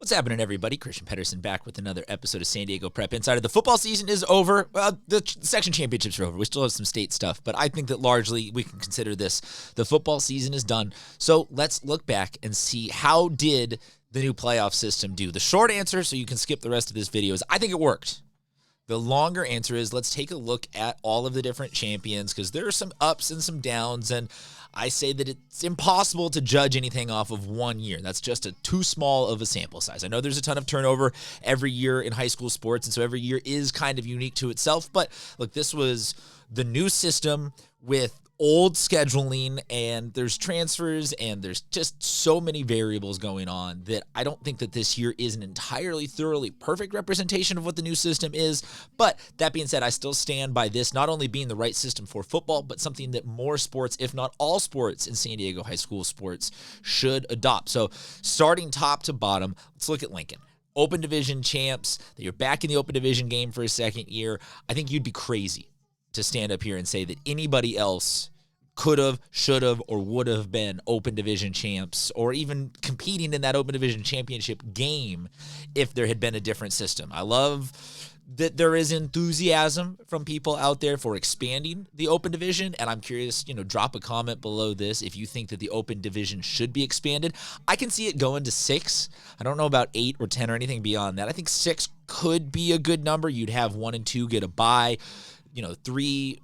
What's happening, everybody? Christian Pedersen back with another episode of San Diego Prep Insider. The football season is over. Well, the section championships are over. We still have some state stuff, but I think that largely we can consider this the football season is done. So let's look back and see how did the new playoff system do. The short answer, so you can skip the rest of this video, is I think it worked. The longer answer is let's take a look at all of the different champions because there are some ups and some downs, and I say that it's impossible to judge anything off of 1 year. That's just too small of a sample size. I know there's a ton of turnover every year in high school sports, and so every year is kind of unique to itself. But look, this was the new system with old scheduling, and there's transfers, and there's just so many variables going on that I don't think that this year is an entirely thoroughly perfect representation of what the new system is. But that being said, I still stand by this not only being the right system for football, but something that more sports, if not all sports in San Diego high school sports, should adopt. So starting top to bottom, let's look at Lincoln. Open division champs, that you're back in the open division game for a second year. I think you'd be crazy to stand up here and say that anybody else could have, should have, or would have been open division champs or even competing in that open division championship game if there had been a different system. I love that there is enthusiasm from people out there for expanding the open division, and I'm curious, drop a comment below this if you think that the open division should be expanded. I can see it going to 6. I don't know about 8 or 10 or anything beyond that. I think 6 could be a good number. You'd have 1 and 2 get a bye. 3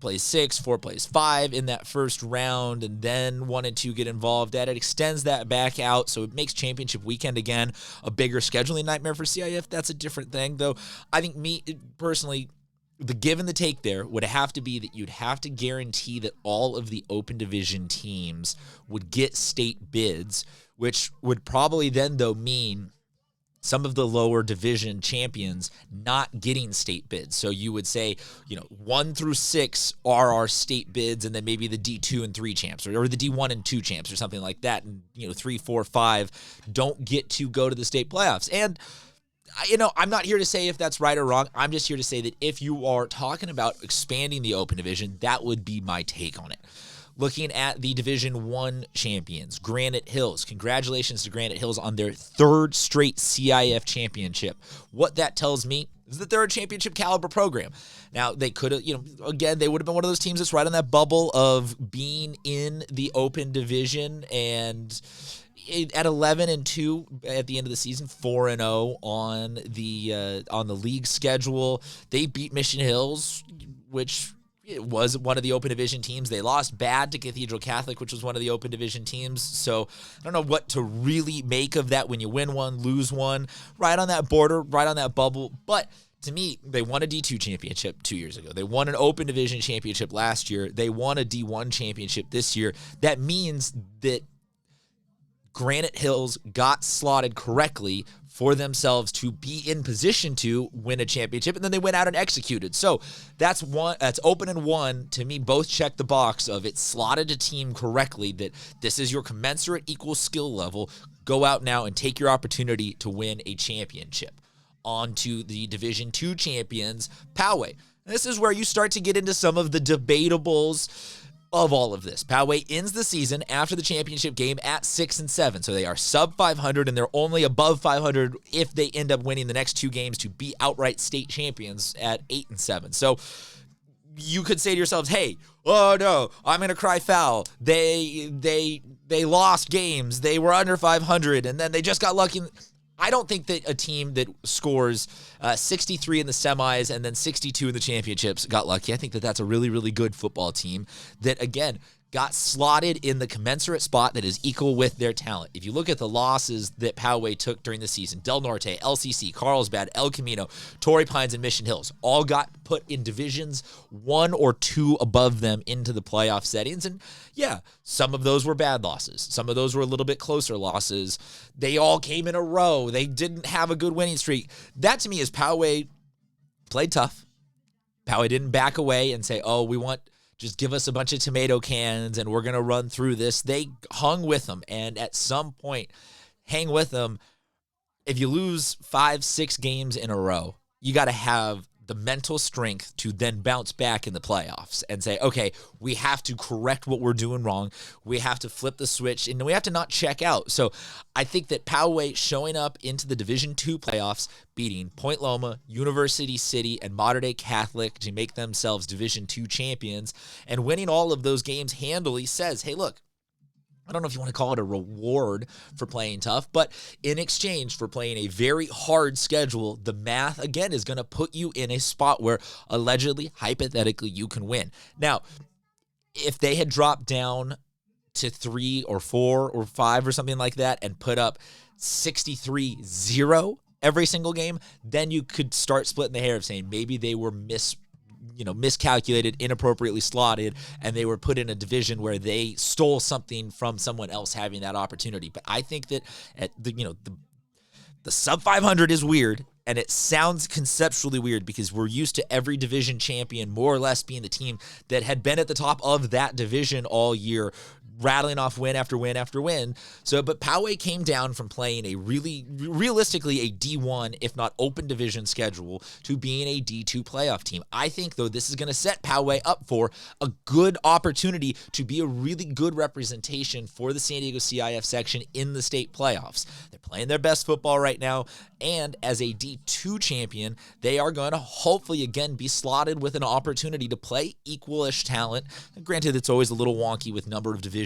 plays 6, 4 plays 5 in that first round, and then 1 and 2 get involved. That it extends that back out, so it makes championship weekend again a bigger scheduling nightmare for CIF. That's a different thing, though. I think me personally, the give and the take there would have to be that you'd have to guarantee that all of the open division teams would get state bids, which would probably then though mean some of the lower division champions not getting state bids. So you would say, 1 through 6 are our state bids, and then maybe the D2 and 3 champs, or the D1 and 2 champs, or something like that. And, 3, 4, 5 don't get to go to the state playoffs. And, I'm not here to say if that's right or wrong. I'm just here to say that if you are talking about expanding the open division, that would be my take on it. Looking at the Division I champions, Granite Hills. Congratulations to Granite Hills on their 3rd straight CIF championship. What that tells me is that they're a championship caliber program. Now, they could have, again, they would have been one of those teams that's right on that bubble of being in the open division, and at 11-2 at the end of the season, 4-0 on the league schedule. They beat Mission Hills, which it was one of the open division teams. They lost bad to Cathedral Catholic, which was one of the open division teams. So I don't know what to really make of that when you win one, lose one. Right on that border, right on that bubble. But to me, they won a D2 championship 2 years ago. They won an open division championship last year. They won a D1 championship this year. That means that Granite Hills got slotted correctly for themselves to be in position to win a championship, and then they went out and executed. So that's open and 1. To me, both check the box of it slotted a team correctly, that this is your commensurate equal skill level. Go out now and take your opportunity to win a championship. On to the Division II champions, Poway. This is where you start to get into some of the debatables of all of this. Poway ends the season after the championship game at 6-7. So they are sub 500, and they're only above 500 if they end up winning the next 2 games to be outright state champions at 8-7. So you could say to yourselves, hey, oh no, I'm going to cry foul. They lost games. They were under 500, and then they just got lucky. I don't think that a team that scores 63 in the semis and then 62 in the championships got lucky. I think that that's a really, really good football team that, again, got slotted in the commensurate spot that is equal with their talent. If you look at the losses that Poway took during the season, Del Norte, LCC, Carlsbad, El Camino, Torrey Pines, and Mission Hills all got put in divisions 1 or 2 above them into the playoff settings. And yeah, some of those were bad losses. Some of those were a little bit closer losses. They all came in a row. They didn't have a good winning streak. That to me is Poway played tough. Poway didn't back away and say, just give us a bunch of tomato cans and we're going to run through this. They hung with them, and at some point, hang with them. If you lose 5-6 games in a row, you got to have the mental strength to then bounce back in the playoffs and say, okay, we have to correct what we're doing wrong. We have to flip the switch, and we have to not check out. So I think that Poway showing up into the Division II playoffs, beating Point Loma, University City, and Mater Dei Catholic to make themselves Division II champions, and winning all of those games handily says, hey, look, I don't know if you want to call it a reward for playing tough, but in exchange for playing a very hard schedule, the math, again, is going to put you in a spot where allegedly, hypothetically, you can win. Now, if they had dropped down to 3 or 4 or 5 or something like that and put up 63-0 every single game, then you could start splitting the hair of saying maybe they were miscalculated, inappropriately slotted, and they were put in a division where they stole something from someone else having that opportunity. But I think that at the sub 500 is weird, and it sounds conceptually weird because we're used to every division champion more or less being the team that had been at the top of that division all year, rattling off win after win after win. So, but Poway came down from playing a realistically a D1, if not open division schedule, to being a D2 playoff team. I think, though, this is going to set Poway up for a good opportunity to be a really good representation for the San Diego CIF section in the state playoffs. They're playing their best football right now, and as a D2 champion, they are going to hopefully again be slotted with an opportunity to play equal-ish talent. Granted, it's always a little wonky with number of divisions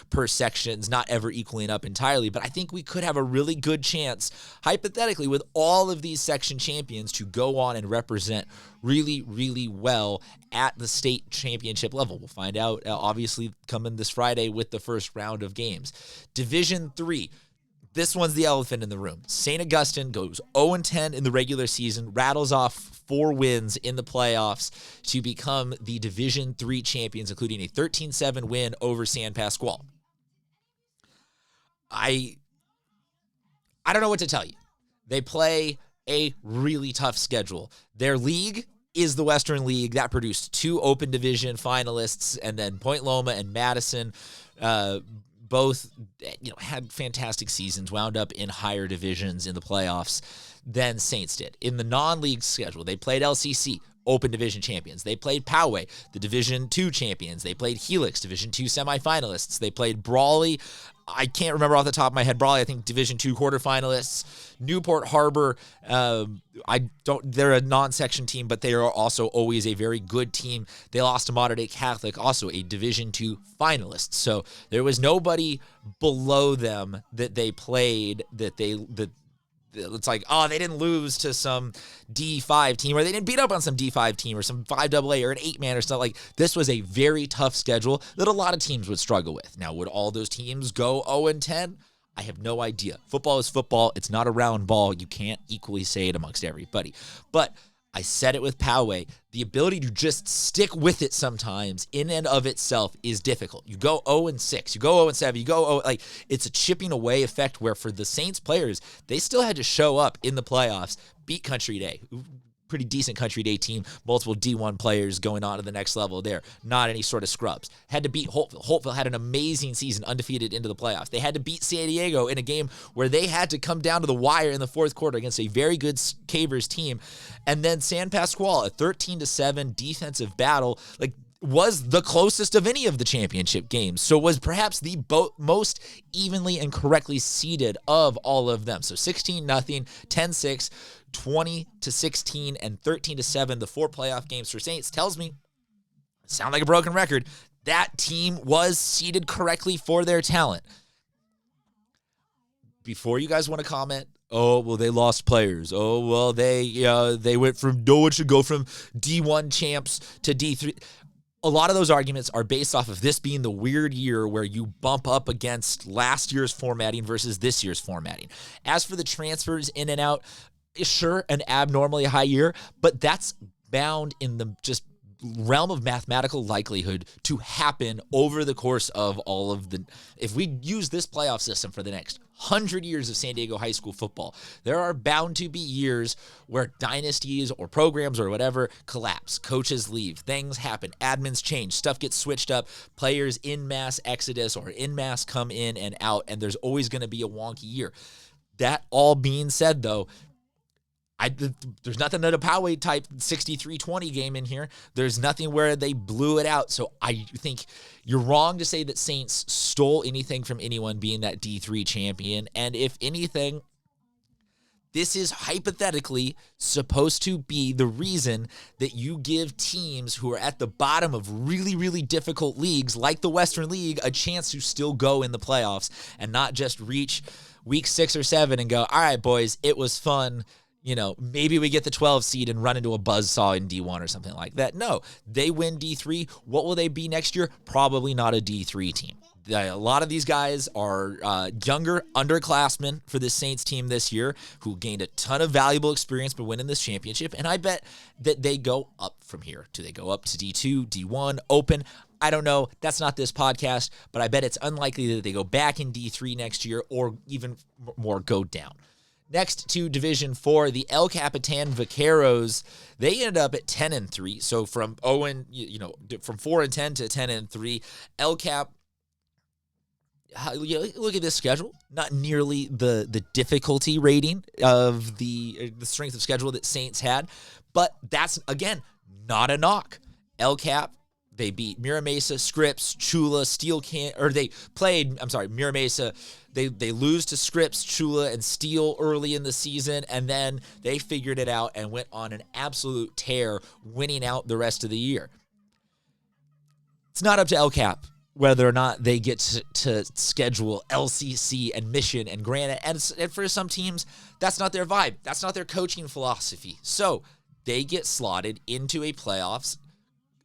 per sections, not ever equaling up entirely, but I think we could have a really good chance, hypothetically, with all of these section champions to go on and represent really, really well at the state championship level. We'll find out, obviously, coming this Friday with the first round of games. Division 3. This one's the elephant in the room. St. Augustine goes 0-10 in the regular season, rattles off 4 wins in the playoffs to become the Division III champions, including a 13-7 win over San Pasqual. I don't know what to tell you. They play a really tough schedule. Their league is the Western League. That produced 2 open division finalists, and then Point Loma and Madison both had fantastic seasons, wound up in higher divisions in the playoffs than Saints did. In the non-league schedule, they played LCC, open division champions. They played Poway, the Division II champions. They played Helix, Division II semifinalists. They played Brawley. I can't remember off the top of my head. Brawley, I think Division II quarterfinalists. Newport Harbor, they're a non-section team, but they are also always a very good team. They lost to Mater Dei Catholic, also a Division II finalist. So there was nobody below them that they played it's like, oh, they didn't lose to some D5 team, or they didn't beat up on some D5 team or some 5AA or an 8-man or stuff. Like, this was a very tough schedule that a lot of teams would struggle with. Now, would all those teams go 0-10? I have no idea. Football is football. It's not a round ball. You can't equally say it amongst everybody. But I said it with Poway. The ability to just stick with it sometimes in and of itself is difficult. You go 0-6, you go 0-7, you go 0, it's a chipping away effect where for the Saints players, they still had to show up in the playoffs, beat Country Day. Pretty decent Country Day team, multiple D1 players going on to the next level there. Not any sort of scrubs. Had to beat Holtville. Holtville had an amazing season, undefeated into the playoffs. They had to beat San Diego in a game where they had to come down to the wire in the fourth quarter against a very good Cavers team. And then San Pasqual, a 13-7 defensive battle, was the closest of any of the championship games. So was perhaps the most evenly and correctly seeded of all of them. So 16-0, 10-6, 20-16, and 13-7, the 4 playoff games for Saints, tells me, sound like a broken record, that team was seeded correctly for their talent. Before you guys want to comment, oh, well, they lost players. Oh, well, they went from, no one should go from D1 champs to D3. A lot of those arguments are based off of this being the weird year where you bump up against last year's formatting versus this year's formatting. As for the transfers in and out, sure, an abnormally high year, but that's bound in the just realm of mathematical likelihood to happen over the course of all of the... If we use this playoff system for the next 100 years of San Diego high school football, there are bound to be years where dynasties or programs or whatever collapse, coaches leave, things happen, admins change, stuff gets switched up, players in mass exodus or in mass come in and out, and there's always going to be a wonky year. That all being said, though, There's nothing that a Poway type 63-20 game in here. There's nothing where they blew it out. So I think you're wrong to say that Saints stole anything from anyone being that D3 champion. And if anything, this is hypothetically supposed to be the reason that you give teams who are at the bottom of really, really difficult leagues like the Western League a chance to still go in the playoffs and not just reach week 6 or 7 and go, all right, boys, it was fun. Maybe we get the 12 seed and run into a buzzsaw in D1 or something like that. No, they win D3. What will they be next year? Probably not a D3 team. A lot of these guys are younger underclassmen for this Saints team this year who gained a ton of valuable experience by winning this championship, and I bet that they go up from here. Do they go up to D2, D1, Open? I don't know. That's not this podcast, but I bet it's unlikely that they go back in D3 next year or even more go down. Next to Division 4, the El Capitan Vaqueros, they ended up at 10-3. So from from 4-10 to 10-3, El Cap. Look at this schedule. Not nearly the difficulty rating of the strength of schedule that Saints had, but that's again not a knock. El Cap. They beat Mira Mesa, Scripps, Chula, Steel Can, or they played, Mira Mesa. They lose to Scripps, Chula, and Steel early in the season, and then they figured it out and went on an absolute tear, winning out the rest of the year. It's not up to El Cap whether or not they get to schedule LCC and Mission and Granite, and for some teams, that's not their vibe. That's not their coaching philosophy. So they get slotted into a playoffs,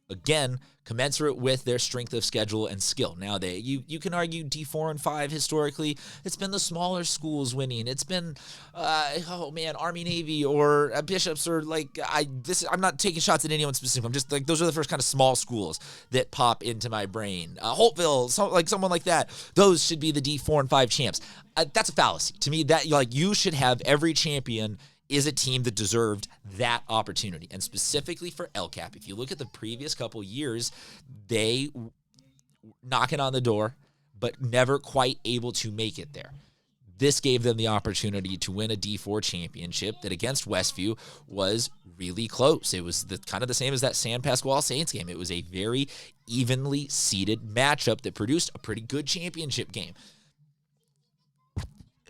again, commensurate with their strength of schedule and skill. Now, you can argue D4 and 5 historically. It's been the smaller schools winning. It's been, Army Navy or Bishops or I'm not taking shots at anyone specific. I'm just those are the first kind of small schools that pop into my brain. Holtville, someone like that. Those should be the D4 and 5 champs. That's a fallacy to me. That you should have every champion is a team that deserved that opportunity. And specifically for El Cap, if you look at the previous couple years, they knocking on the door, but never quite able to make it there. This gave them the opportunity to win a D4 championship that against Westview was really close. It was kind of the same as that San Pasqual Saints game. It was a very evenly seeded matchup that produced a pretty good championship game.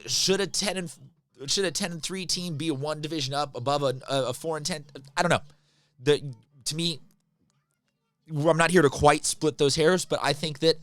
Should a 10-3 team be a one division up above a 4-10? I don't know. To me, I'm not here to quite split those hairs, but I think that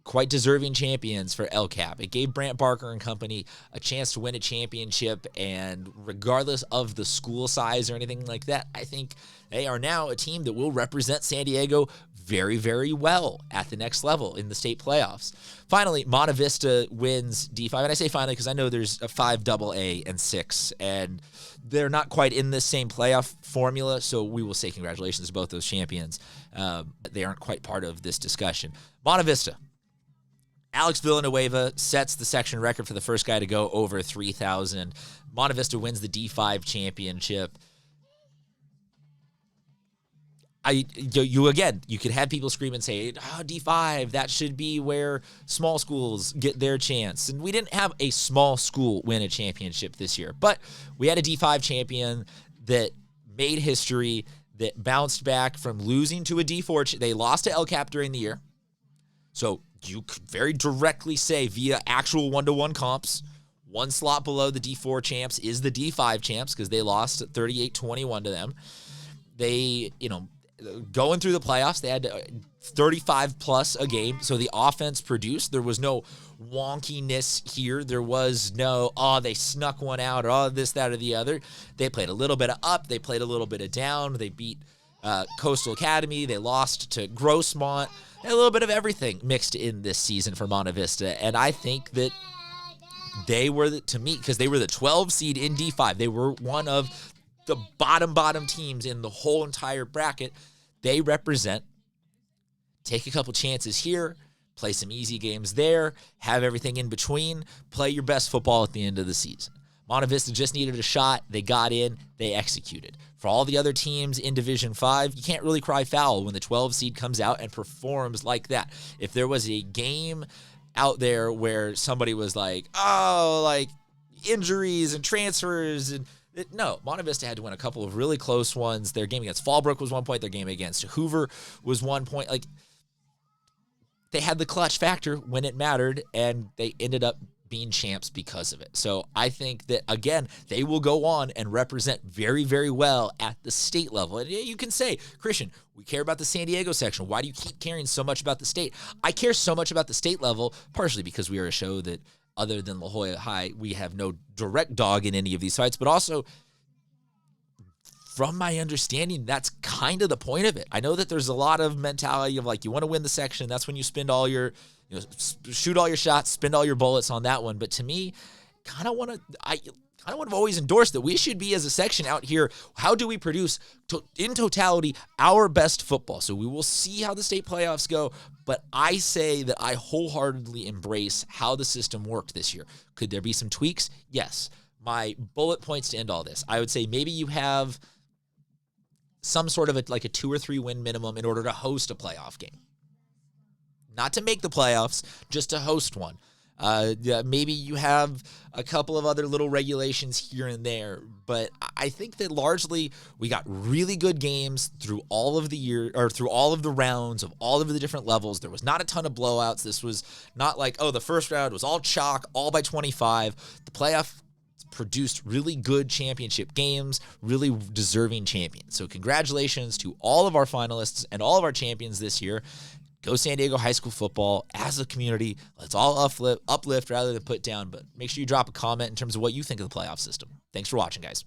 quite deserving champions for El Cap. It gave Brant Barker and company a chance to win a championship, and regardless of the school size or anything like that, I think they are now a team that will represent San Diego very, very well at the next level in the state playoffs. Finally, Monte Vista wins D5, and I say finally because I know there's a 5 AA and 6, and they're not quite in the same playoff formula, so we will say congratulations to both those champions. They aren't quite part of this discussion. Monte Vista. Alex Villanueva sets the section record for the first guy to go over 3,000. Monte Vista wins the D5 championship. You could have people scream and say, D5, that should be where small schools get their chance. And we didn't have a small school win a championship this year, but we had a D5 champion that made history, that bounced back from losing to a D4. They lost to El Cap during the year. So you could very directly say via actual one-to-one comps, one slot below the D4 champs is the D5 champs because they lost 38-21 to them. They, going through the playoffs, they had 35 plus a game. So the offense produced. There was no wonkiness here. There was no, they snuck one out or this, that, or the other. They played a little bit of up. They played a little bit of down. They beat Coastal Academy. They lost to Grossmont. A little bit of everything mixed in this season for Monte Vista. And I think that they were, because they were the 12 seed in D5. They were one of the bottom teams in the whole entire bracket. They represent, take a couple chances here, play some easy games there, have everything in between, play your best football at the end of the season. Monte Vista just needed a shot. They got in. They executed. For all the other teams in Division 5, you can't really cry foul when the 12 seed comes out and performs like that. If there was a game out there where somebody was like, injuries and transfers and No, Monte Vista had to win a couple of really close ones. Their game against Fallbrook was 1 point. Their game against Hoover was 1 point. Like, they had the clutch factor when it mattered, and they ended up being champs because of it. So I think that, again, they will go on and represent very, very well at the state level. And you can say, Christian, we care about the San Diego section. Why do you keep caring so much about the state? I care so much about the state level, partially because we are a show that, other than La Jolla High, we have no direct dog in any of these fights, but also, from my understanding, that's kind of the point of it. I know that there's a lot of mentality of like, you want to win the section. That's when you spend all your, shoot all your shots, spend all your bullets on that one. But to me, I kind of want to always endorse that we should be, as a section out here, how do we produce in totality our best football? So we will see how the state playoffs go, but I say that I wholeheartedly embrace how the system worked this year. Could there be some tweaks? Yes. My bullet points to end all this, I would say maybe you have some sort of a 2 or 3 win minimum in order to host a playoff game. Not to make the playoffs, just to host one. Maybe you have a couple of other little regulations here and there, but I think that largely we got really good games through all of the year, or through all of the rounds of all of the different levels. There was not a ton of blowouts. This was not like, the first round was all chalk, all by 25. The playoff produced really good championship games, really deserving champions. So congratulations to all of our finalists and all of our champions this year. Go San Diego High School football as a community. Let's all uplift rather than put down. But make sure you drop a comment in terms of what you think of the playoff system. Thanks for watching, guys.